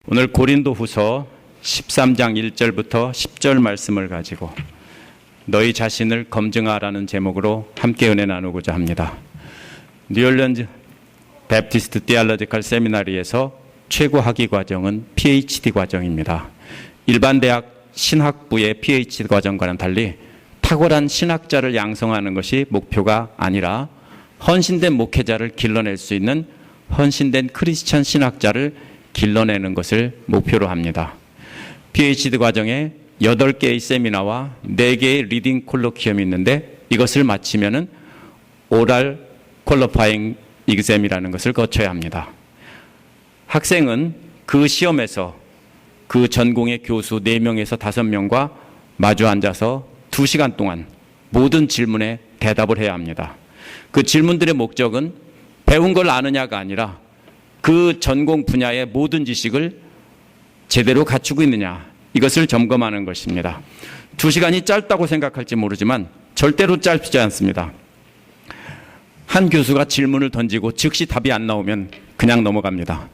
오늘 고린도후서 13장 1절부터 10절 말씀을 가지고 너희 자신을 검증하라는 제목으로 함께 은혜 나누고자 합니다. 뉴올리언즈 베프티스트 디알로지컬 세미나리에서 최고 학위 과정은 PhD 과정입니다. 일반 대학 신학부의 PhD 과정과는 달리 탁월한 신학자를 양성하는 것이 목표가 아니라 헌신된 목회자를 길러낼 수 있는 헌신된 크리스천 신학자를 길러내는 것을 목표로 합니다. PhD 과정에 8개의 세미나와 4개의 리딩 콜로퀴엄이 있는데 이것을 마치면은 오랄 퀄리파잉 exam이라는 것을 거쳐야 합니다. 학생은 그 시험에서 그 전공의 교수 4명에서 5명과 마주 앉아서 2시간 동안 모든 질문에 대답을 해야 합니다. 그 질문들의 목적은 배운 걸 아느냐가 아니라 그 전공 분야의 모든 지식을 제대로 갖추고 있느냐, 이것을 점검하는 것입니다. 2시간이 짧다고 생각할지 모르지만 절대로 짧지 않습니다. 한 교수가 질문을 던지고 즉시 답이 안 나오면 그냥 넘어갑니다.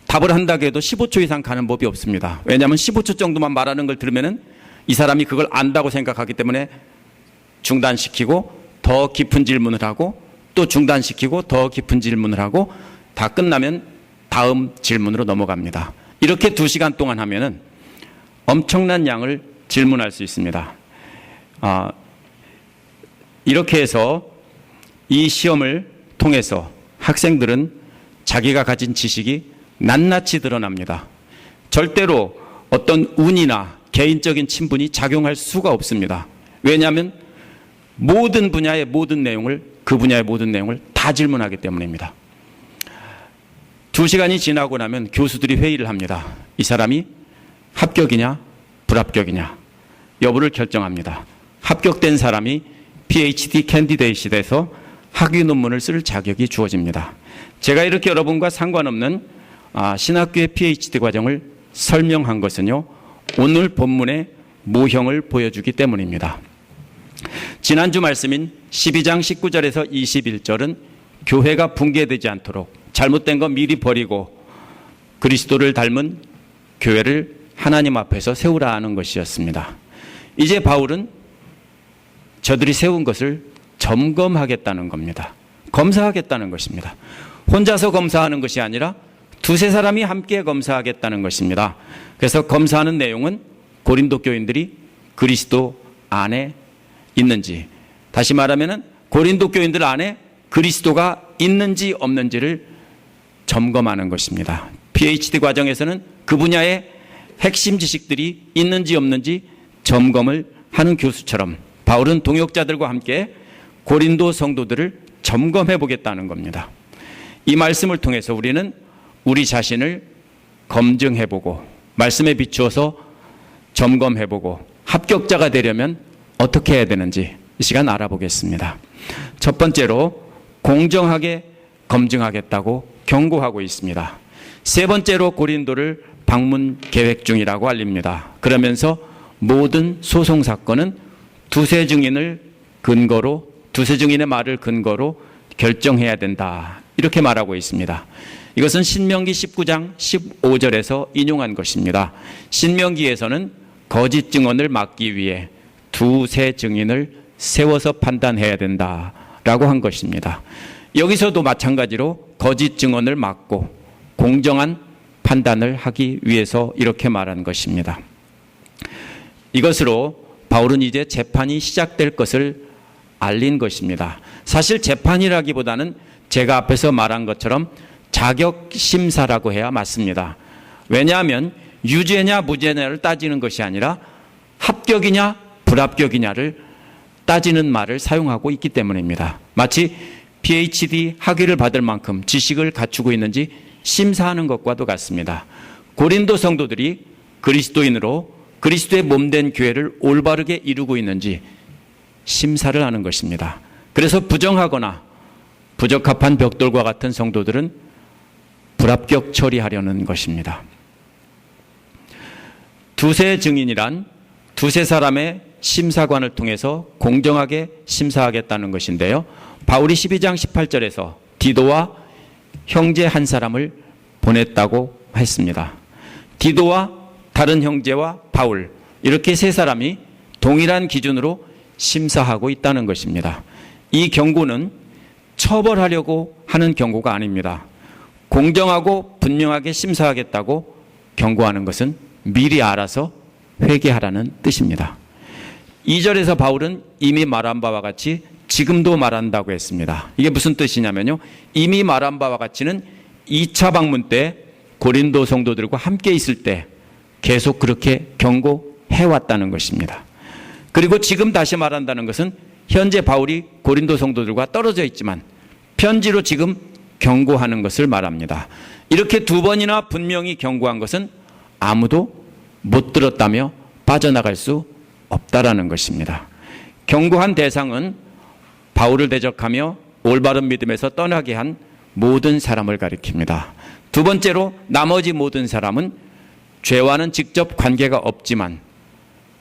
답을 한다고 해도 15초 이상 가는 법이 없습니다. 왜냐하면 15초 정도만 말하는 걸 들으면은 이 사람이 그걸 안다고 생각하기 때문에 중단시키고 더 깊은 질문을 하고 또 중단시키고 더 깊은 질문을 하고 다 끝나면 다음 질문으로 넘어갑니다. 이렇게 2시간 동안 하면은 엄청난 양을 질문할 수 있습니다. 이렇게 해서 이 시험을 통해서 학생들은 자기가 가진 지식이 낱낱이 드러납니다. 절대로 어떤 운이나 개인적인 친분이 작용할 수가 없습니다. 왜냐하면 모든 분야의 모든 내용을, 그 분야의 모든 내용을 다 질문하기 때문입니다. 2시간이 지나고 나면 교수들이 회의를 합니다. 이 사람이 합격이냐 불합격이냐 여부를 결정합니다. 합격된 사람이 PhD 캔디데이트에 돼서 학위 논문을 쓸 자격이 주어집니다. 제가 이렇게 여러분과 상관없는 신학교의 PhD 과정을 설명한 것은요, 오늘 본문의 모형을 보여주기 때문입니다. 지난주 말씀인 12장 19절에서 21절은 교회가 붕괴되지 않도록 잘못된 거 미리 버리고 그리스도를 닮은 교회를 하나님 앞에서 세우라 하는 것이었습니다. 이제 바울은 저들이 세운 것을 점검하겠다는 겁니다. 검사하겠다는 것입니다. 혼자서 검사하는 것이 아니라 2-3사람이 함께 검사하겠다는 것입니다. 그래서 검사하는 내용은 고린도 교인들이 그리스도 안에 있는지, 다시 말하면 고린도 교인들 안에 그리스도가 있는지 없는지를 점검하는 것입니다. PhD 과정에서는 그 분야의 핵심 지식들이 있는지 없는지 점검을 하는 교수처럼 바울은 동역자들과 함께 고린도 성도들을 점검해 보겠다는 겁니다. 이 말씀을 통해서 우리는 우리 자신을 검증해 보고 말씀에 비추어서 점검해 보고 합격자가 되려면 어떻게 해야 되는지 이 시간 알아보겠습니다. 첫 번째로 공정하게 검증하겠다고 경고하고 있습니다. 세 번째로 고린도를 방문 계획 중이라고 알립니다. 그러면서 모든 소송 사건은 두세 증인의 말을 근거로 결정해야 된다, 이렇게 말하고 있습니다. 이것은 신명기 19장 15절에서 인용한 것입니다. 신명기에서는 거짓 증언을 막기 위해 두세 증인을 세워서 판단해야 된다라고 한 것입니다. 여기서도 마찬가지로 거짓 증언을 막고 공정한 판단을 하기 위해서 이렇게 말한 것입니다. 이것으로 바울은 이제 재판이 시작될 것을 알린 것입니다. 사실 재판이라기보다는 제가 앞에서 말한 것처럼 자격심사라고 해야 맞습니다. 왜냐하면 유죄냐 무죄냐를 따지는 것이 아니라 합격이냐 불합격이냐를 따지는 말을 사용하고 있기 때문입니다. 마치 PhD 학위를 받을 만큼 지식을 갖추고 있는지 심사하는 것과도 같습니다. 고린도 성도들이 그리스도인으로 그리스도의 몸된 교회를 올바르게 이루고 있는지 심사를 하는 것입니다. 그래서 부정하거나 부적합한 벽돌과 같은 성도들은 불합격 처리하려는 것입니다. 두세 증인이란 두세 사람의 심사관을 통해서 공정하게 심사하겠다는 것인데요, 바울이 12장 18절에서 디도와 형제 한 사람을 보냈다고 했습니다. 디도와 다른 형제와 바울, 이렇게 세 사람이 동일한 기준으로 심사하고 있다는 것입니다. 이 경고는 처벌하려고 하는 경고가 아닙니다. 공정하고 분명하게 심사하겠다고 경고하는 것은 미리 알아서 회개하라는 뜻입니다. 2절에서 바울은 이미 말한 바와 같이 지금도 말한다고 했습니다. 이게 무슨 뜻이냐면요, 이미 말한 바와 같이는 2차 방문 때 고린도 성도들과 함께 있을 때 계속 그렇게 경고해왔다는 것입니다. 그리고 지금 다시 말한다는 것은 현재 바울이 고린도 성도들과 떨어져 있지만 편지로 지금 경고하는 것을 말합니다. 이렇게 두 번이나 분명히 경고한 것은 아무도 못 들었다며 빠져나갈 수 없다라는 것입니다. 경고한 대상은 바울을 대적하며 올바른 믿음에서 떠나게 한 모든 사람을 가리킵니다. 두 번째로 나머지 모든 사람은 죄와는 직접 관계가 없지만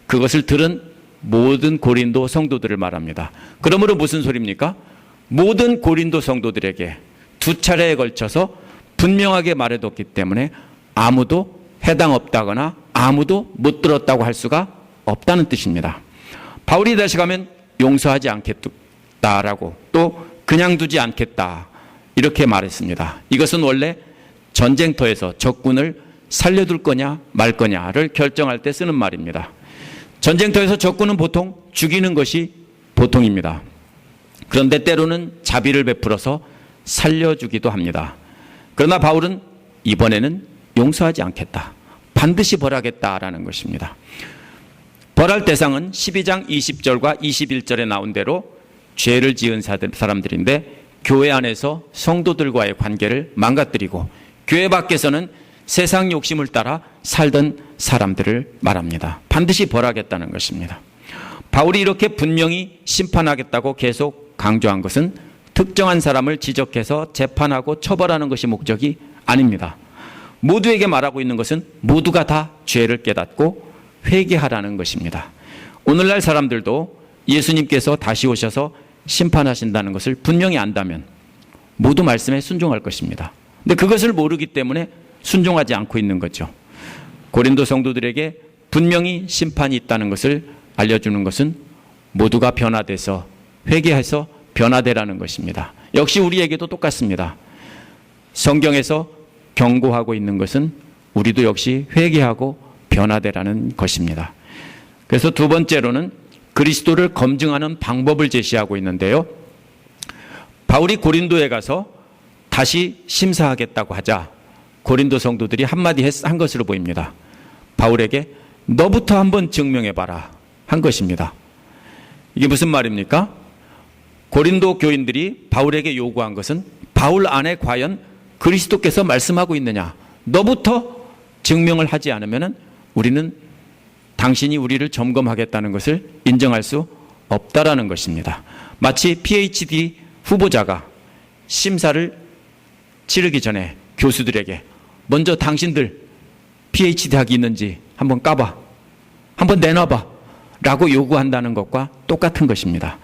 그것을 들은 모든 고린도 성도들을 말합니다. 그러므로 무슨 소리입니까? 모든 고린도 성도들에게 두 차례에 걸쳐서 분명하게 말해뒀기 때문에 아무도 해당 없다거나 아무도 못 들었다고 할 수가 없다는 뜻입니다. 바울이 다시 가면 용서하지 않겠다라고 또 그냥 두지 않겠다 이렇게 말했습니다. 이것은 원래 전쟁터에서 적군을 살려둘 거냐 말 거냐를 결정할 때 쓰는 말입니다. 전쟁터에서 적군은 보통 죽이는 것이 보통입니다. 그런데 때로는 자비를 베풀어서 살려주기도 합니다. 그러나 바울은 이번에는 용서하지 않겠다, 반드시 벌하겠다라는 것입니다. 벌할 대상은 12장 20절과 21절에 나온 대로 죄를 지은 사람들인데 교회 안에서 성도들과의 관계를 망가뜨리고 교회 밖에서는 세상 욕심을 따라 살던 사람들을 말합니다. 반드시 벌하겠다는 것입니다. 바울이 이렇게 분명히 심판하겠다고 계속 강조한 것은 특정한 사람을 지적해서 재판하고 처벌하는 것이 목적이 아닙니다. 모두에게 말하고 있는 것은 모두가 다 죄를 깨닫고 회개하라는 것입니다. 오늘날 사람들도 예수님께서 다시 오셔서 심판하신다는 것을 분명히 안다면 모두 말씀에 순종할 것입니다. 근데 그것을 모르기 때문에 순종하지 않고 있는 거죠. 고린도 성도들에게 분명히 심판이 있다는 것을 알려주는 것은 모두가 변화돼서 회개해서 변화되라는 것입니다. 역시 우리에게도 똑같습니다. 성경에서 경고하고 있는 것은 우리도 역시 회개하고 변화되라는 것입니다. 그래서 두 번째로는 그리스도를 검증하는 방법을 제시하고 있는데요. 바울이 고린도에 가서 다시 심사하겠다고 하자 고린도 성도들이 한마디 한 것으로 보입니다. 바울에게 너부터 한번 증명해봐라 한 것입니다. 이게 무슨 말입니까? 고린도 교인들이 바울에게 요구한 것은 바울 안에 과연 그리스도께서 말씀하고 있느냐, 너부터 증명을 하지 않으면 우리는 당신이 우리를 점검하겠다는 것을 인정할 수 없다라는 것입니다. 마치 PhD 후보자가 심사를 치르기 전에 교수들에게 먼저 당신들 PhD 학위 있는지 한번 까봐, 한번 내놔봐 라고 요구한다는 것과 똑같은 것입니다.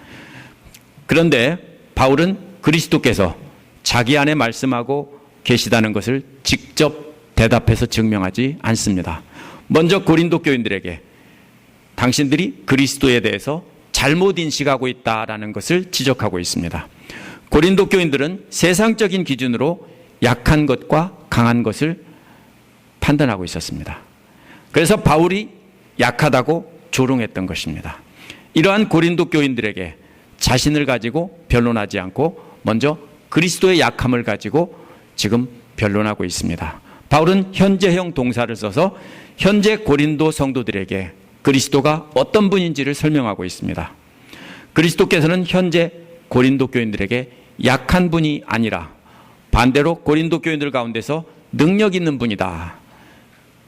그런데 바울은 그리스도께서 자기 안에 말씀하고 계시다는 것을 직접 대답해서 증명하지 않습니다. 먼저 고린도 교인들에게 당신들이 그리스도에 대해서 잘못 인식하고 있다라는 것을 지적하고 있습니다. 고린도 교인들은 세상적인 기준으로 약한 것과 강한 것을 판단하고 있었습니다. 그래서 바울이 약하다고 조롱했던 것입니다. 이러한 고린도 교인들에게 자신을 가지고 변론하지 않고 먼저 그리스도의 약함을 가지고 지금 변론하고 있습니다. 바울은 현재형 동사를 써서 현재 고린도 성도들에게 그리스도가 어떤 분인지를 설명하고 있습니다. 그리스도께서는 현재 고린도 교인들에게 약한 분이 아니라 반대로 고린도 교인들 가운데서 능력 있는 분이다,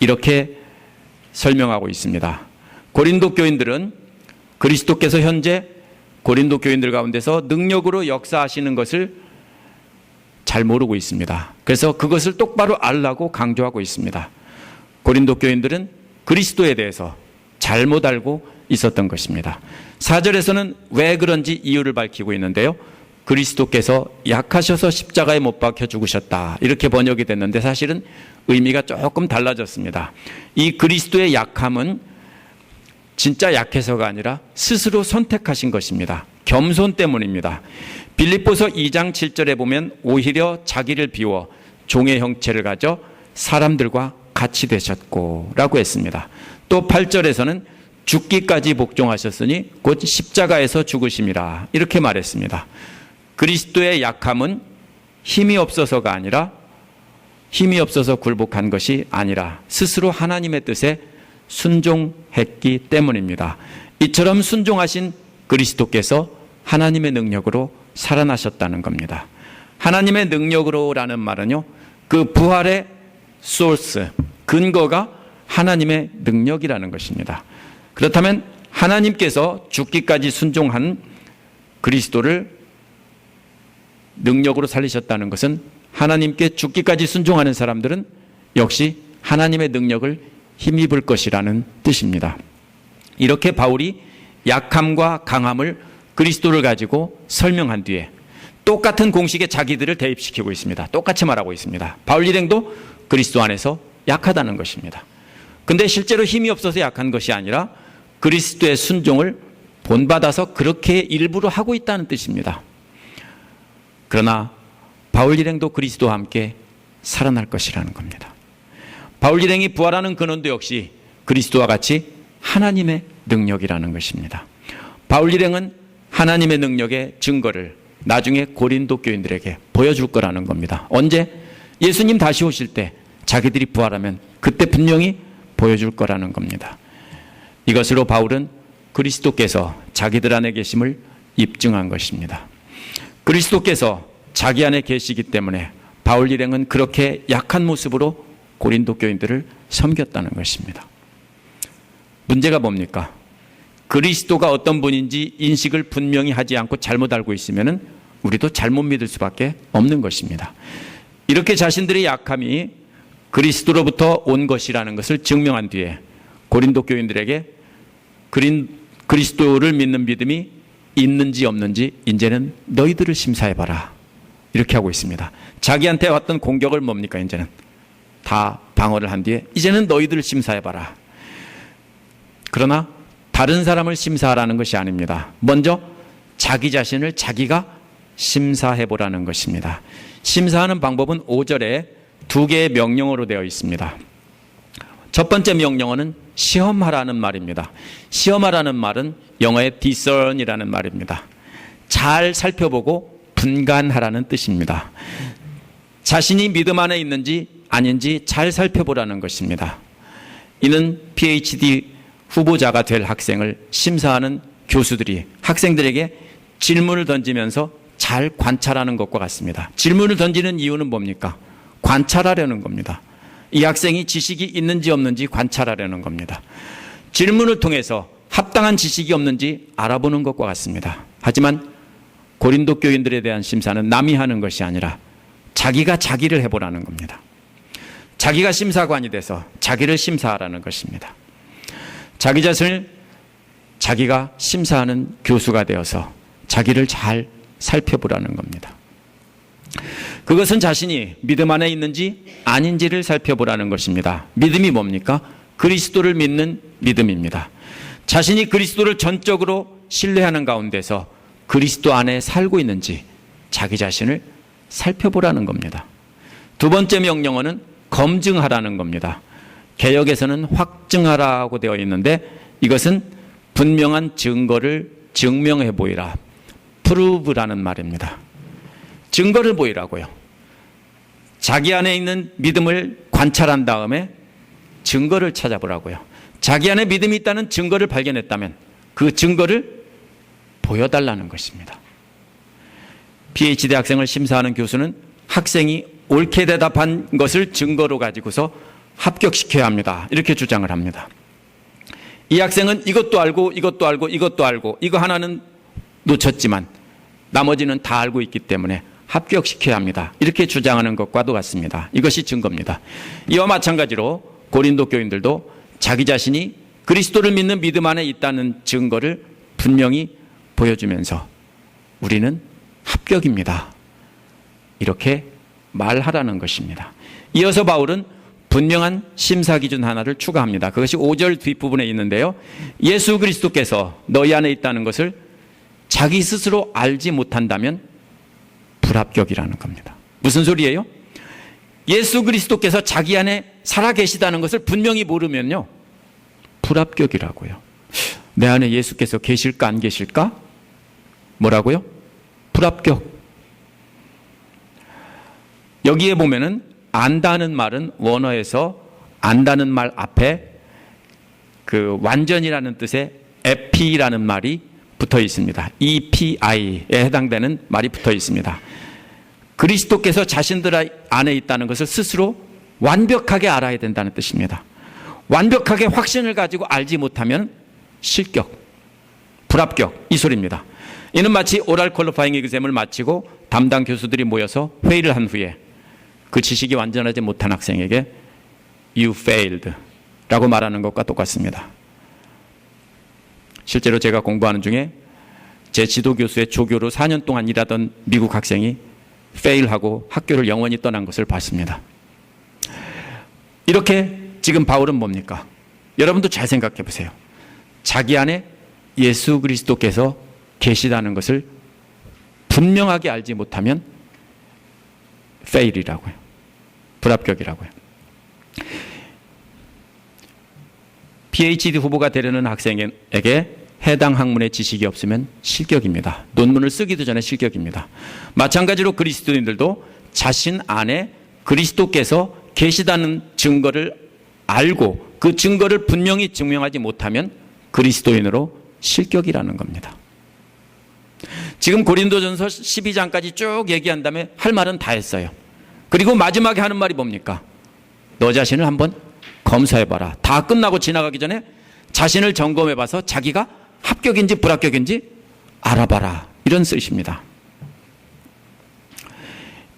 이렇게 설명하고 있습니다. 고린도 교인들은 그리스도께서 현재 고린도 교인들 가운데서 능력으로 역사하시는 것을 잘 모르고 있습니다. 그래서 그것을 똑바로 알라고 강조하고 있습니다. 고린도 교인들은 그리스도에 대해서 잘못 알고 있었던 것입니다. 4절에서는 왜 그런지 이유를 밝히고 있는데요. 그리스도께서 약하셔서 십자가에 못 박혀 죽으셨다. 이렇게 번역이 됐는데 사실은 의미가 조금 달라졌습니다. 이 그리스도의 약함은 진짜 약해서가 아니라 스스로 선택하신 것입니다. 겸손 때문입니다. 빌립보서 2장 7절에 보면 오히려 자기를 비워 종의 형체를 가져 사람들과 같이 되셨고 라고 했습니다. 또 8절에서는 죽기까지 복종하셨으니 곧 십자가에서 죽으심이라 이렇게 말했습니다. 그리스도의 약함은 힘이 없어서가 아니라 힘이 없어서 굴복한 것이 아니라 스스로 하나님의 뜻에 순종했기 때문입니다. 이처럼 순종하신 그리스도께서 하나님의 능력으로 살아나셨다는 겁니다. 하나님의 능력으로라는 말은요, 그 부활의 소스, 근거가 하나님의 능력이라는 것입니다. 그렇다면 하나님께서 죽기까지 순종한 그리스도를 능력으로 살리셨다는 것은 하나님께 죽기까지 순종하는 사람들은 역시 하나님의 능력을 힘입을 것이라는 뜻입니다. 이렇게 바울이 약함과 강함을 그리스도를 가지고 설명한 뒤에 똑같은 공식에 자기들을 대입시키고 있습니다. 똑같이 말하고 있습니다. 바울 일행도 그리스도 안에서 약하다는 것입니다. 근데 실제로 힘이 없어서 약한 것이 아니라 그리스도의 순종을 본받아서 그렇게 일부러 하고 있다는 뜻입니다. 그러나 바울 일행도 그리스도와 함께 살아날 것이라는 겁니다. 바울 일행이 부활하는 근원도 역시 그리스도와 같이 하나님의 능력이라는 것입니다. 바울 일행은 하나님의 능력의 증거를 나중에 고린도 교인들에게 보여줄 거라는 겁니다. 언제? 예수님 다시 오실 때 자기들이 부활하면 그때 분명히 보여줄 거라는 겁니다. 이것으로 바울은 그리스도께서 자기들 안에 계심을 입증한 것입니다. 그리스도께서 자기 안에 계시기 때문에 바울 일행은 그렇게 약한 모습으로 고린도 교인들을 섬겼다는 것입니다. 문제가 뭡니까? 그리스도가 어떤 분인지 인식을 분명히 하지 않고 잘못 알고 있으면 우리도 잘못 믿을 수밖에 없는 것입니다. 이렇게 자신들의 약함이 그리스도로부터 온 것이라는 것을 증명한 뒤에 고린도 교인들에게 그리스도를 믿는 믿음이 있는지 없는지 이제는 너희들을 심사해봐라 이렇게 하고 있습니다. 자기한테 왔던 공격을 뭡니까? 이제는 다 방어를 한 뒤에 이제는 너희들을 심사해봐라. 그러나 다른 사람을 심사하라는 것이 아닙니다. 먼저 자기 자신을 자기가 심사해보라는 것입니다. 심사하는 방법은 5절에 두 개의 명령어로 되어 있습니다. 첫 번째 명령어는 시험하라는 말입니다. 시험하라는 말은 영어의 discern이라는 말입니다. 잘 살펴보고 분간하라는 뜻입니다. 자신이 믿음 안에 있는지 아닌지 잘 살펴보라는 것입니다. 이는 PhD 후보자가 될 학생을 심사하는 교수들이 학생들에게 질문을 던지면서 잘 관찰하는 것과 같습니다. 질문을 던지는 이유는 뭡니까? 관찰하려는 겁니다. 이 학생이 지식이 있는지 없는지 관찰하려는 겁니다. 질문을 통해서 합당한 지식이 없는지 알아보는 것과 같습니다. 하지만 고린도 교인들에 대한 심사는 남이 하는 것이 아니라 자기가 자기를 해보라는 겁니다. 자기가 심사관이 돼서 자기를 심사하라는 것입니다. 자기 자신을 자기가 심사하는 교수가 되어서 자기를 잘 살펴보라는 겁니다. 그것은 자신이 믿음 안에 있는지 아닌지를 살펴보라는 것입니다. 믿음이 뭡니까? 그리스도를 믿는 믿음입니다. 자신이 그리스도를 전적으로 신뢰하는 가운데서 그리스도 안에 살고 있는지 자기 자신을 살펴보라는 겁니다. 두 번째 명령어는 검증하라는 겁니다. 개역에서는 확증하라고 되어 있는데 이것은 분명한 증거를 증명해 보이라. prove라는 말입니다. 증거를 보이라고요. 자기 안에 있는 믿음을 관찰한 다음에 증거를 찾아보라고요. 자기 안에 믿음이 있다는 증거를 발견했다면 그 증거를 보여달라는 것입니다. PhD 학생을 심사하는 교수는 학생이 옳게 대답한 것을 증거로 가지고서 합격시켜야 합니다. 이렇게 주장을 합니다. 이 학생은 이것도 알고 이것도 알고 이것도 알고 이거 하나는 놓쳤지만 나머지는 다 알고 있기 때문에 합격시켜야 합니다. 이렇게 주장하는 것과도 같습니다. 이것이 증거입니다. 이와 마찬가지로 고린도 교인들도 자기 자신이 그리스도를 믿는 믿음 안에 있다는 증거를 분명히 보여주면서 우리는 합격입니다. 이렇게 말하라는 것입니다. 이어서 바울은 분명한 심사 기준 하나를 추가합니다. 그것이 5절 뒷부분에 있는데요. 예수 그리스도께서 너희 안에 있다는 것을 자기 스스로 알지 못한다면 불합격이라는 겁니다. 무슨 소리예요? 예수 그리스도께서 자기 안에 살아 계시다는 것을 분명히 모르면요, 불합격이라고요. 내 안에 예수께서 계실까 안 계실까? 뭐라고요? 불합격. 여기에 보면은 안다는 말은 원어에서 안다는 말 앞에 그 완전이라는 뜻의 epi라는 말이 붙어 있습니다. EPI에 해당되는 말이 붙어 있습니다. 그리스도께서 자신들 안에 있다는 것을 스스로 완벽하게 알아야 된다는 뜻입니다. 완벽하게 확신을 가지고 알지 못하면 실격, 불합격, 이 소리입니다. 이는 마치 오랄 퀄리파잉 exam을 마치고 담당 교수들이 모여서 회의를 한 후에 그 지식이 완전하지 못한 학생에게 You failed 라고 말하는 것과 똑같습니다. 실제로 제가 공부하는 중에 제 지도교수의 조교로 4년 동안 일하던 미국 학생이 fail하고 학교를 영원히 떠난 것을 봤습니다. 이렇게 지금 바울은 뭡니까? 여러분도 잘 생각해 보세요. 자기 안에 예수 그리스도께서 계시다는 것을 분명하게 알지 못하면 fail이라고요. 불합격이라고요. PhD 후보가 되려는 학생에게 해당 학문의 지식이 없으면 실격입니다. 논문을 쓰기도 전에 실격입니다. 마찬가지로 그리스도인들도 자신 안에 그리스도께서 계시다는 증거를 알고 그 증거를 분명히 증명하지 못하면 그리스도인으로 실격이라는 겁니다. 지금 고린도전서 12장까지 쭉 얘기한 다음에 할 말은 다 했어요. 그리고 마지막에 하는 말이 뭡니까? 너 자신을 한번 검사해봐라. 다 끝나고 지나가기 전에 자신을 점검해봐서 자기가 합격인지 불합격인지 알아봐라. 이런 뜻입니다.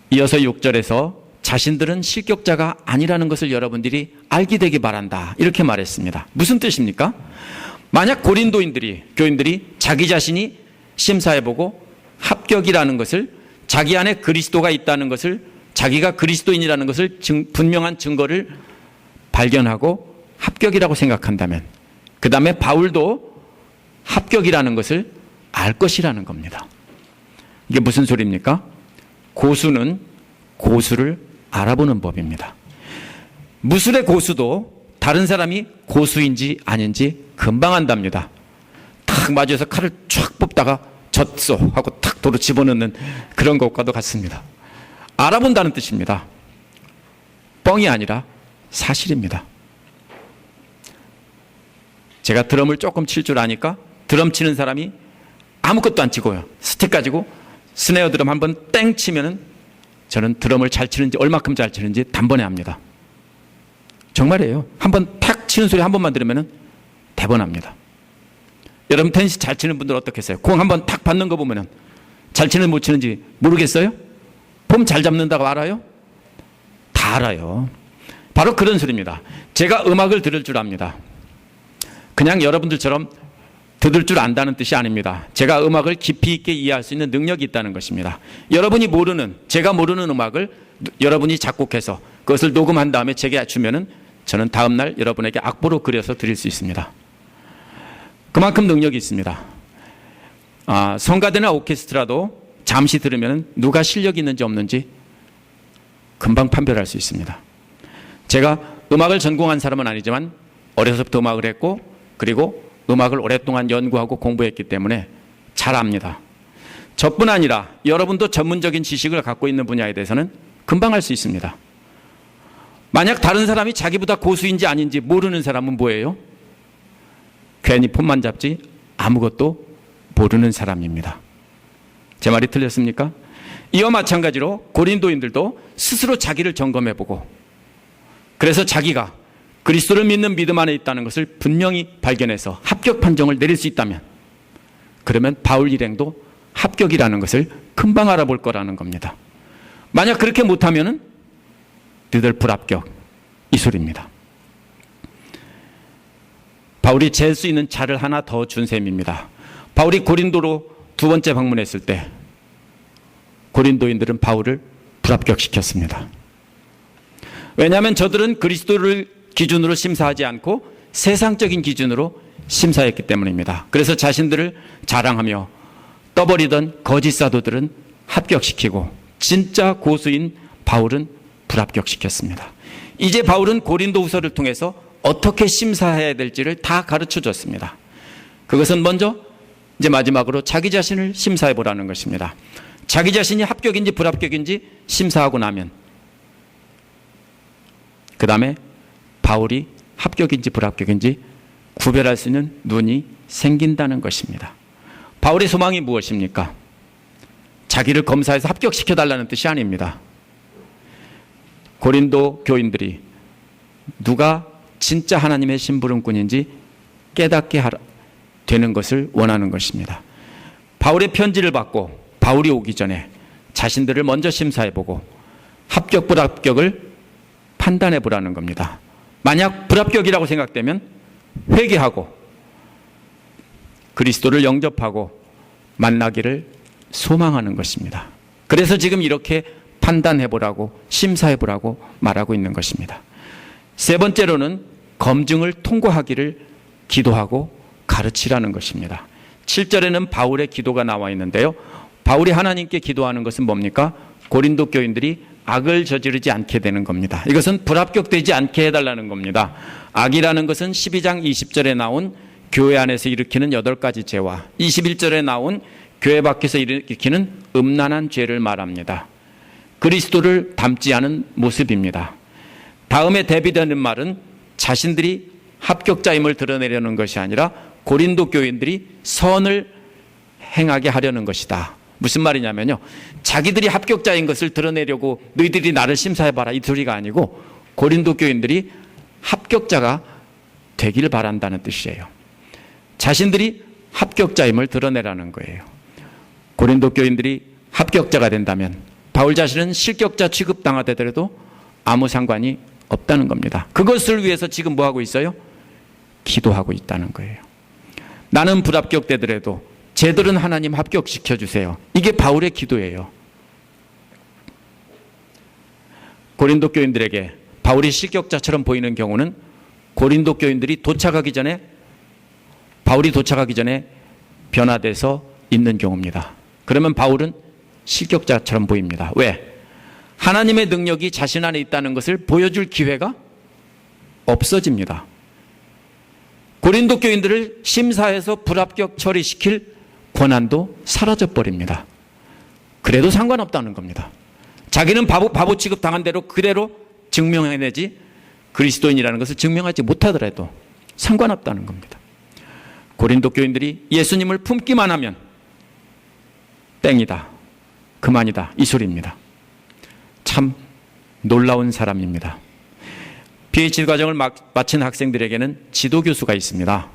이어서 6절에서 자신들은 실격자가 아니라는 것을 여러분들이 알게 되기 바란다. 이렇게 말했습니다. 무슨 뜻입니까? 만약 교인들이 자기 자신이 심사해보고 합격이라는 것을, 자기 안에 그리스도가 있다는 것을, 자기가 그리스도인이라는 것을 분명한 증거를 발견하고 합격이라고 생각한다면, 그 다음에 바울도 합격이라는 것을 알 것이라는 겁니다. 이게 무슨 소리입니까? 고수는 고수를 알아보는 법입니다. 무술의 고수도 다른 사람이 고수인지 아닌지 금방 안답니다. 탁 마주해서 칼을 쫙 뽑다가 졌어 하고 탁 도로 집어넣는 그런 것과도 같습니다. 알아본다는 뜻입니다. 뻥이 아니라 사실입니다. 제가 드럼을 조금 칠 줄 아니까 드럼 치는 사람이 아무것도 안 치고요, 스틱 가지고 스네어 드럼 한번 땡 치면은 저는 드럼을 잘 치는지, 얼마큼 잘 치는지 단번에 압니다. 정말이에요. 한번 탁 치는 소리 한 번만 들으면은 대번합니다. 여러분 테니스 잘 치는 분들 어떻겠어요? 공 한번 탁 받는 거 보면은 잘 치는지 못 치는지 모르겠어요? 폼 잘 잡는다고 알아요? 다 알아요. 바로 그런 소리입니다. 제가 음악을 들을 줄 압니다. 그냥 여러분들처럼 들을 줄 안다는 뜻이 아닙니다. 제가 음악을 깊이 있게 이해할 수 있는 능력이 있다는 것입니다. 여러분이 모르는, 제가 모르는 음악을 여러분이 작곡해서 그것을 녹음한 다음에 제게 주면은 저는 다음날 여러분에게 악보로 그려서 드릴 수 있습니다. 그만큼 능력이 있습니다. 성가대나 오케스트라도 잠시 들으면 누가 실력이 있는지 없는지 금방 판별할 수 있습니다. 제가 음악을 전공한 사람은 아니지만 어려서부터 음악을 했고, 그리고 음악을 오랫동안 연구하고 공부했기 때문에 잘 압니다. 저뿐 아니라 여러분도 전문적인 지식을 갖고 있는 분야에 대해서는 금방 알 수 있습니다. 만약 다른 사람이 자기보다 고수인지 아닌지 모르는 사람은 뭐예요? 괜히 폰만 잡지 아무것도 모르는 사람입니다. 제 말이 틀렸습니까? 이와 마찬가지로 고린도인들도 스스로 자기를 점검해보고, 그래서 자기가 그리스도를 믿는 믿음 안에 있다는 것을 분명히 발견해서 합격 판정을 내릴 수 있다면, 그러면 바울 일행도 합격이라는 것을 금방 알아볼 거라는 겁니다. 만약 그렇게 못하면은 너희들 불합격, 이 소리입니다. 바울이 잴 수 있는 자를 하나 더 준 셈입니다. 바울이 고린도로 두 번째 방문했을 때 고린도인들은 바울을 불합격시켰습니다. 왜냐하면 저들은 그리스도를 기준으로 심사하지 않고 세상적인 기준으로 심사했기 때문입니다. 그래서 자신들을 자랑하며 떠벌이던 거짓 사도들은 합격시키고 진짜 고수인 바울은 불합격시켰습니다. 이제 바울은 고린도후서를 통해서 어떻게 심사해야 될지를 다 가르쳐 줬습니다. 그것은 먼저 이제 마지막으로 자기 자신을 심사해 보라는 것입니다. 자기 자신이 합격인지 불합격인지 심사하고 나면 그 다음에 바울이 합격인지 불합격인지 구별할 수 있는 눈이 생긴다는 것입니다. 바울의 소망이 무엇입니까? 자기를 검사해서 합격시켜달라는 뜻이 아닙니다. 고린도 교인들이 누가 진짜 하나님의 심부름꾼인지 깨닫게 되는 것을 원하는 것입니다. 바울의 편지를 받고 바울이 오기 전에 자신들을 먼저 심사해보고 합격 불합격을 판단해보라는 겁니다. 만약 불합격이라고 생각되면 회개하고 그리스도를 영접하고 만나기를 소망하는 것입니다. 그래서 지금 이렇게 판단해보라고 심사해보라고 말하고 있는 것입니다. 세 번째로는 검증을 통과하기를 기도하고 가르치라는 것입니다. 7절에는 바울의 기도가 나와 있는데요. 바울이 하나님께 기도하는 것은 뭡니까? 고린도 교인들이 악을 저지르지 않게 되는 겁니다. 이것은 불합격되지 않게 해달라는 겁니다. 악이라는 것은 12장 20절에 나온 교회 안에서 일으키는 8가지 죄와 21절에 나온 교회 밖에서 일으키는 음란한 죄를 말합니다. 그리스도를 닮지 않은 모습입니다. 다음에 대비되는 말은 자신들이 합격자임을 드러내려는 것이 아니라 고린도 교인들이 선을 행하게 하려는 것이다. 무슨 말이냐면요, 자기들이 합격자인 것을 드러내려고 너희들이 나를 심사해봐라 이 소리가 아니고 고린도 교인들이 합격자가 되기를 바란다는 뜻이에요. 자신들이 합격자임을 드러내라는 거예요. 고린도 교인들이 합격자가 된다면 바울 자신은 실격자 취급당하더라도 아무 상관이 없다는 겁니다. 그것을 위해서 지금 뭐 하고 있어요? 기도하고 있다는 거예요. 나는 불합격되더라도 쟤들은 하나님 합격시켜주세요. 이게 바울의 기도예요. 고린도 교인들에게 바울이 실격자처럼 보이는 경우는 고린도 교인들이 도착하기 전에 바울이 도착하기 전에 변화돼서 있는 경우입니다. 그러면 바울은 실격자처럼 보입니다. 왜? 하나님의 능력이 자신 안에 있다는 것을 보여줄 기회가 없어집니다. 고린도 교인들을 심사해서 불합격 처리시킬 권한도 사라져버립니다. 그래도 상관없다는 겁니다. 자기는 바보 취급 당한 대로 그대로 증명해내지 그리스도인이라는 것을 증명하지 못하더라도 상관없다는 겁니다. 고린도 교인들이 예수님을 품기만 하면 땡이다, 그만이다 이 소리입니다. 참 놀라운 사람입니다. PhD 과정을 마친 학생들에게는 지도교수가 있습니다.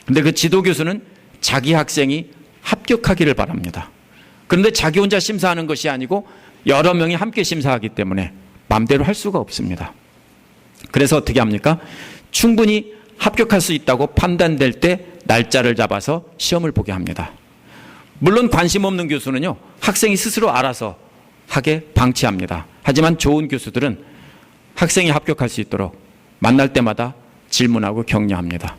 그런데 그 지도교수는 자기 학생이 합격하기를 바랍니다. 그런데 자기 혼자 심사하는 것이 아니고 여러 명이 함께 심사하기 때문에 마음대로 할 수가 없습니다. 그래서 어떻게 합니까? 충분히 합격할 수 있다고 판단될 때 날짜를 잡아서 시험을 보게 합니다. 물론 관심 없는 교수는요, 학생이 스스로 알아서 하게 방치합니다. 하지만 좋은 교수들은 학생이 합격할 수 있도록 만날 때마다 질문하고 격려합니다.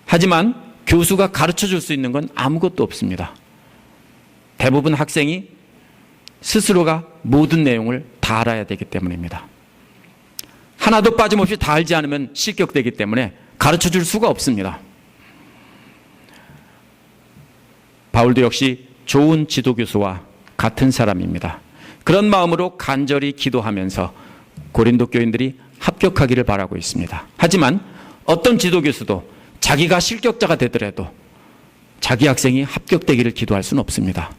하지만 교수가 가르쳐 줄 수 있는 건 아무것도 없습니다. 대부분 학생이 스스로가 모든 내용을 다 알아야 되기 때문입니다. 하나도 빠짐없이 다 알지 않으면 실격되기 때문에 가르쳐 줄 수가 없습니다. 바울도 역시 좋은 지도교수와 같은 사람입니다. 그런 마음으로 간절히 기도하면서 고린도 교인들이 합격하기를 바라고 있습니다. 하지만 어떤 지도교수도 자기가 실격자가 되더라도 자기 학생이 합격되기를 기도할 수는 없습니다.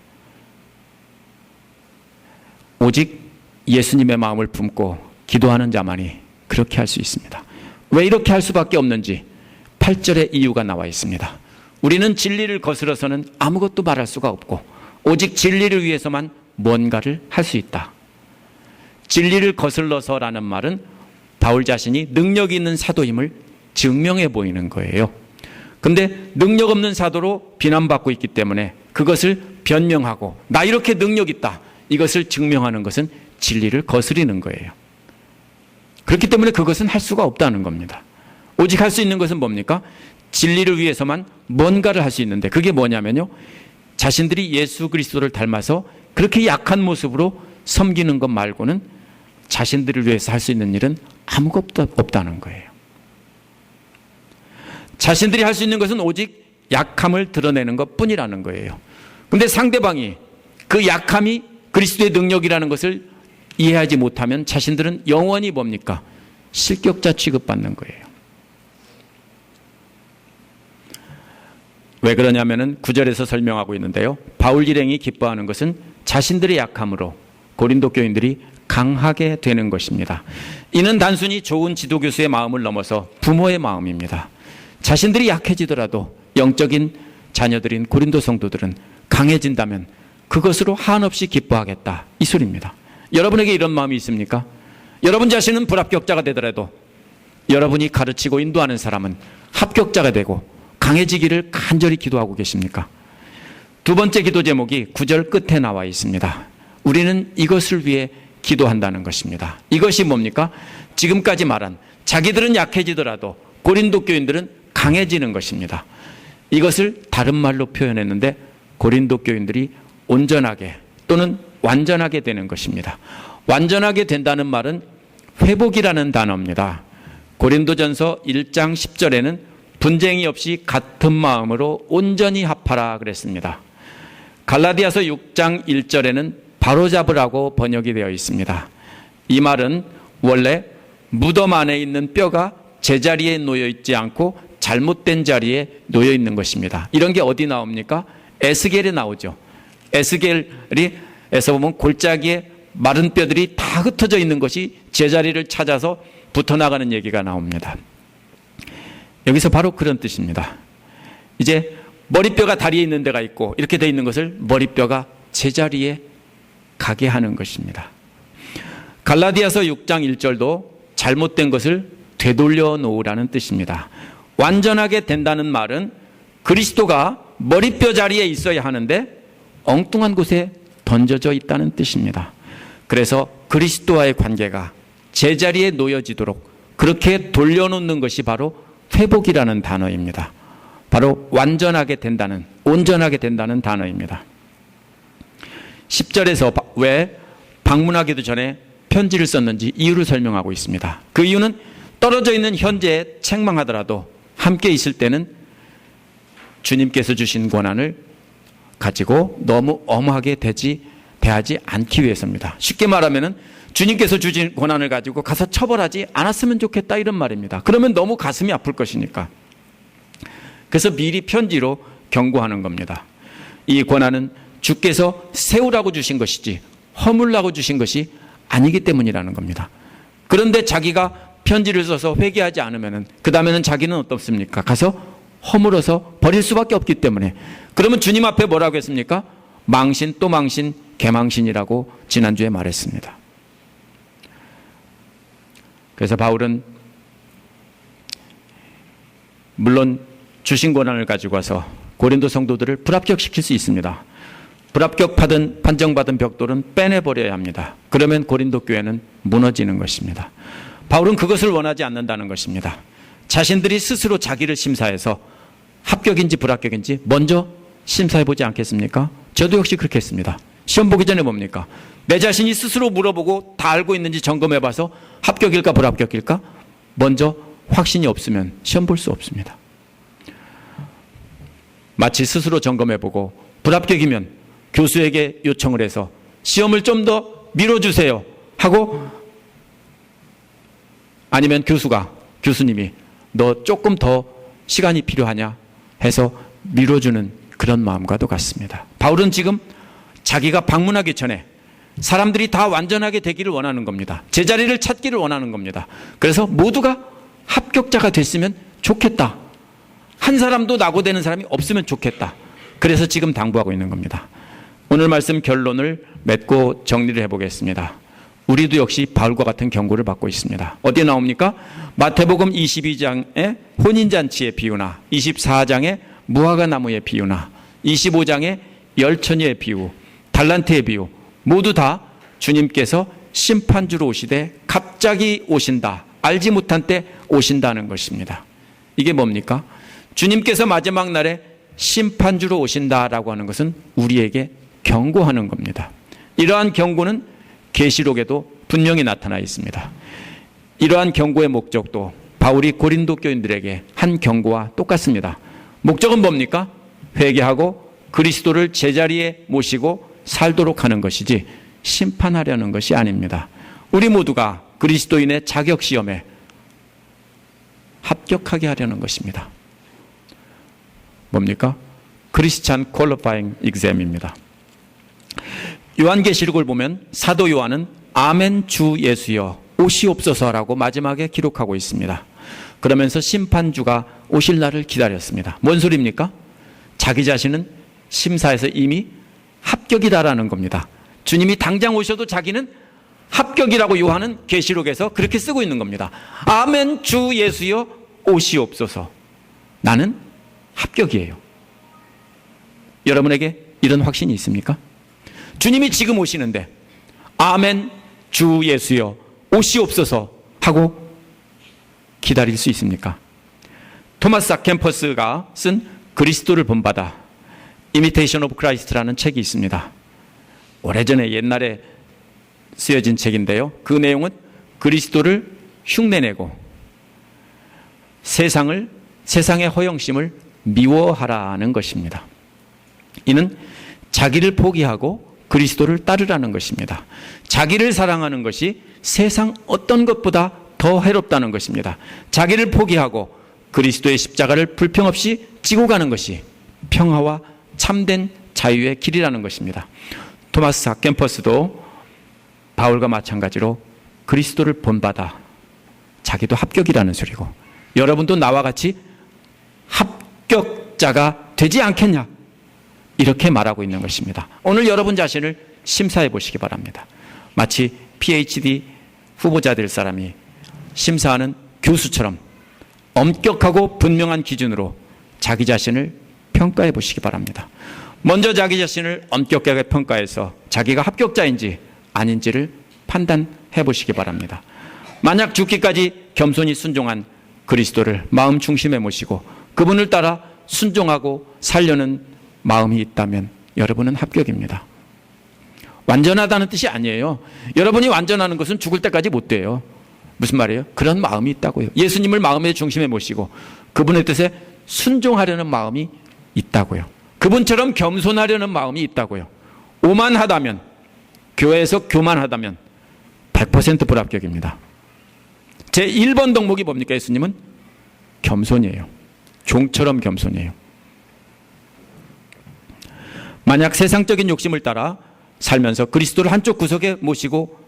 오직 예수님의 마음을 품고 기도하는 자만이 그렇게 할 수 있습니다. 왜 이렇게 할 수밖에 없는지 8절의 이유가 나와 있습니다. 우리는 진리를 거스러서는 아무것도 말할 수가 없고 오직 진리를 위해서만 뭔가를 할 수 있다. 진리를 거슬러서라는 말은 바울 자신이 능력이 있는 사도임을 증명해 보이는 거예요. 그런데 능력 없는 사도로 비난받고 있기 때문에 그것을 변명하고 나 이렇게 능력 있다, 이것을 증명하는 것은 진리를 거스리는 거예요. 그렇기 때문에 그것은 할 수가 없다는 겁니다. 오직 할 수 있는 것은 뭡니까? 진리를 위해서만 뭔가를 할 수 있는데, 그게 뭐냐면요, 자신들이 예수 그리스도를 닮아서 그렇게 약한 모습으로 섬기는 것 말고는 자신들을 위해서 할 수 있는 일은 아무것도 없다는 거예요. 자신들이 할 수 있는 것은 오직 약함을 드러내는 것 뿐이라는 거예요. 근데 상대방이 그 약함이 그리스도의 능력이라는 것을 이해하지 못하면 자신들은 영원히 뭡니까? 실격자 취급받는 거예요. 왜 그러냐면은 9절에서 설명하고 있는데요, 바울 일행이 기뻐하는 것은 자신들의 약함으로 고린도 교인들이 강하게 되는 것입니다. 이는 단순히 좋은 지도교수의 마음을 넘어서 부모의 마음입니다. 자신들이 약해지더라도 영적인 자녀들인 고린도 성도들은 강해진다면 그것으로 한없이 기뻐하겠다, 이 소리입니다. 여러분에게 이런 마음이 있습니까? 여러분 자신은 불합격자가 되더라도 여러분이 가르치고 인도하는 사람은 합격자가 되고 강해지기를 간절히 기도하고 계십니까? 두 번째 기도 제목이 9절 끝에 나와 있습니다. 우리는 이것을 위해 기도한다는 것입니다. 이것이 뭡니까? 지금까지 말한 자기들은 약해지더라도 고린도 교인들은 강해지는 것입니다. 이것을 다른 말로 표현했는데 고린도 교인들이 온전하게 또는 완전하게 되는 것입니다. 완전하게 된다는 말은 회복이라는 단어입니다. 고린도전서 1장 10절에는 분쟁이 없이 같은 마음으로 온전히 합하라 그랬습니다. 갈라디아서 6장 1절에는 바로잡으라고 번역이 되어 있습니다. 이 말은 원래 무덤 안에 있는 뼈가 제자리에 놓여 있지 않고 잘못된 자리에 놓여 있는 것입니다. 이런 게 어디 나옵니까? 에스겔에 나오죠. 에스겔에서 보면 골짜기에 마른 뼈들이 다 흩어져 있는 것이 제자리를 찾아서 붙어나가는 얘기가 나옵니다. 여기서 바로 그런 뜻입니다. 이제 머리뼈가 다리에 있는 데가 있고 이렇게 돼 있는 것을 머리뼈가 제자리에 가게 하는 것입니다. 갈라디아서 6장 1절도 잘못된 것을 되돌려 놓으라는 뜻입니다. 완전하게 된다는 말은 그리스도가 머리뼈 자리에 있어야 하는데 엉뚱한 곳에 던져져 있다는 뜻입니다. 그래서 그리스도와의 관계가 제자리에 놓여지도록 그렇게 돌려놓는 것이 바로 회복이라는 단어입니다. 바로 완전하게 된다는, 온전하게 된다는 단어입니다. 10절에서 왜 방문하기도 전에 편지를 썼는지 이유를 설명하고 있습니다. 그 이유는 떨어져 있는 현재에 책망하더라도 함께 있을 때는 주님께서 주신 권한을 가지고 너무 엄하게 대하지 않기 위해서입니다. 쉽게 말하면 주님께서 주신 권한을 가지고 가서 처벌하지 않았으면 좋겠다, 이런 말입니다. 그러면 너무 가슴이 아플 것이니까. 그래서 미리 편지로 경고하는 겁니다. 이 권한은 주께서 세우라고 주신 것이지 허물라고 주신 것이 아니기 때문이라는 겁니다. 그런데 자기가 편지를 써서 회개하지 않으면 그 다음에는 자기는 어떻습니까? 가서 허물어서 버릴 수밖에 없기 때문에. 그러면 주님 앞에 뭐라고 했습니까? 망신 또 망신 개망신이라고 지난주에 말했습니다. 그래서 바울은 물론 주신 권한을 가지고 와서 고린도 성도들을 불합격시킬 수 있습니다. 불합격받은 판정받은 벽돌은 빼내버려야 합니다. 그러면 고린도 교회는 무너지는 것입니다. 바울은 그것을 원하지 않는다는 것입니다. 자신들이 스스로 자기를 심사해서 합격인지 불합격인지 먼저 심사해보지 않겠습니까? 저도 역시 그렇게 했습니다. 시험 보기 전에 뭡니까? 내 자신이 스스로 물어보고 다 알고 있는지 점검해봐서 합격일까 불합격일까? 먼저 확신이 없으면 시험 볼 수 없습니다. 마치 스스로 점검해보고 불합격이면 교수에게 요청을 해서 시험을 좀 더 미뤄주세요 하고, 아니면 교수님이 너 조금 더 시간이 필요하냐 해서 미뤄주는 그런 마음과도 같습니다. 바울은 지금 자기가 방문하기 전에 사람들이 다 완전하게 되기를 원하는 겁니다. 제자리를 찾기를 원하는 겁니다. 그래서 모두가 합격자가 됐으면 좋겠다. 한 사람도 낙오되는 사람이 없으면 좋겠다. 그래서 지금 당부하고 있는 겁니다. 오늘 말씀 결론을 맺고 정리를 해보겠습니다. 우리도 역시 바울과 같은 경고를 받고 있습니다. 어디에 나옵니까? 마태복음 22장의 혼인잔치의 비유나 24장의 무화과 나무의 비유나 25장의 열처녀의 비유, 달란트의 비유, 모두 다 주님께서 심판주로 오시되 갑자기 오신다. 알지 못한 때 오신다는 것입니다. 이게 뭡니까? 주님께서 마지막 날에 심판주로 오신다라고 하는 것은 우리에게 경고하는 겁니다. 이러한 경고는 계시록에도 분명히 나타나 있습니다. 이러한 경고의 목적도 바울이 고린도 교인들에게 한 경고와 똑같습니다. 목적은 뭡니까? 회개하고 그리스도를 제자리에 모시고 살도록 하는 것이지 심판하려는 것이 아닙니다. 우리 모두가 그리스도인의 자격시험에 합격하게 하려는 것입니다. 뭡니까? 크리스찬 퀄리파잉 exam입니다. 요한계시록을 보면 사도 요한은 아멘 주 예수여 오시옵소서라고 마지막에 기록하고 있습니다. 그러면서 심판주가 오실 날을 기다렸습니다. 뭔 소리입니까? 자기 자신은 심사에서 이미 합격이다라는 겁니다. 주님이 당장 오셔도 자기는 합격이라고 요한은 계시록에서 그렇게 쓰고 있는 겁니다. 아멘 주 예수여 오시옵소서. 나는 합격이에요. 여러분에게 이런 확신이 있습니까? 주님이 지금 오시는데 아멘 주 예수여 오시옵소서 하고 기다릴 수 있습니까? 토마스 아켐퍼스가 쓴 그리스도를 본받아 이미테이션 오브 크라이스트라는 책이 있습니다. 오래전에 옛날에 쓰여진 책인데요. 그 내용은 그리스도를 흉내내고 세상의 허영심을 미워하라는 것입니다. 이는 자기를 포기하고 그리스도를 따르라는 것입니다. 자기를 사랑하는 것이 세상 어떤 것보다 더 해롭다는 것입니다. 자기를 포기하고 그리스도의 십자가를 불평 없이 지고 가는 것이 평화와 참된 자유의 길이라는 것입니다. 토마스 아켐퍼스도 바울과 마찬가지로 그리스도를 본받아 자기도 합격이라는 소리고 여러분도 나와 같이 합격자가 되지 않겠냐 이렇게 말하고 있는 것입니다. 오늘 여러분 자신을 심사해 보시기 바랍니다. 마치 PhD 후보자 될 사람이 심사하는 교수처럼 엄격하고 분명한 기준으로 자기 자신을 평가해 보시기 바랍니다. 먼저 자기 자신을 엄격하게 평가해서 자기가 합격자인지 아닌지를 판단해 보시기 바랍니다. 만약 죽기까지 겸손히 순종한 그리스도를 마음 중심에 모시고 그분을 따라 순종하고 살려는 마음이 있다면 여러분은 합격입니다. 완전하다는 뜻이 아니에요. 여러분이 완전하는 것은 죽을 때까지 못 돼요. 무슨 말이에요? 그런 마음이 있다고요. 예수님을 마음의 중심에 모시고 그분의 뜻에 순종하려는 마음이 있다고요. 그분처럼 겸손하려는 마음이 있다고요. 오만하다면, 교회에서 교만하다면 100% 불합격입니다. 제 1번 덕목이 뭡니까? 예수님은 겸손이에요. 종처럼 겸손이에요. 만약 세상적인 욕심을 따라 살면서 그리스도를 한쪽 구석에 모시고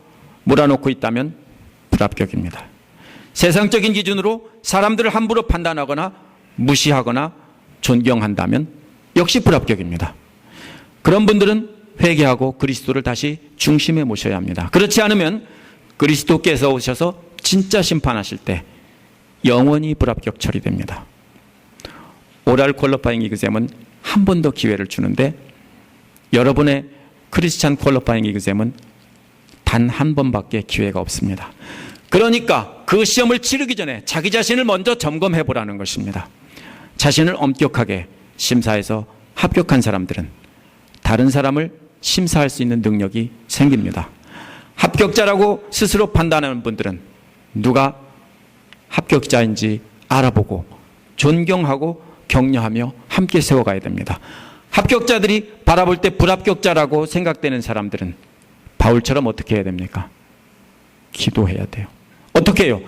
몰아놓고 있다면 불합격입니다. 세상적인 기준으로 사람들을 함부로 판단하거나 무시하거나 존경한다면 역시 불합격입니다. 그런 분들은 회개하고 그리스도를 다시 중심에 모셔야 합니다. 그렇지 않으면 그리스도께서 오셔서 진짜 심판하실 때 영원히 불합격 처리됩니다. 오랄 퀄리파잉 이그잼은 한 번 더 기회를 주는데 여러분의 크리스찬 퀄리파잉 이그잼은 단 한 번밖에 기회가 없습니다. 그러니까 그 시험을 치르기 전에 자기 자신을 먼저 점검해 보라는 것입니다. 자신을 엄격하게 심사해서 합격한 사람들은 다른 사람을 심사할 수 있는 능력이 생깁니다. 합격자라고 스스로 판단하는 분들은 누가 합격자인지 알아보고 존경하고 격려하며 함께 세워가야 됩니다. 합격자들이 바라볼 때 불합격자라고 생각되는 사람들은 바울처럼 어떻게 해야 됩니까? 기도해야 돼요. 어떻게 해요?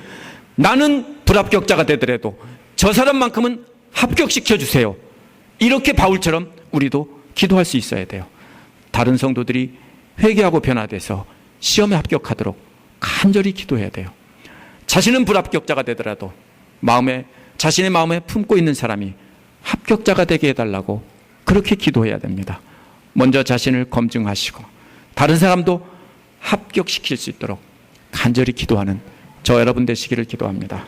나는 불합격자가 되더라도 저 사람만큼은 합격시켜 주세요. 이렇게 바울처럼 우리도 기도할 수 있어야 돼요. 다른 성도들이 회개하고 변화돼서 시험에 합격하도록 간절히 기도해야 돼요. 자신은 불합격자가 되더라도 자신의 마음에 품고 있는 사람이 합격자가 되게 해달라고 그렇게 기도해야 됩니다. 먼저 자신을 검증하시고 다른 사람도 합격시킬 수 있도록 간절히 기도하는 저 여러분 되시기를 기도합니다.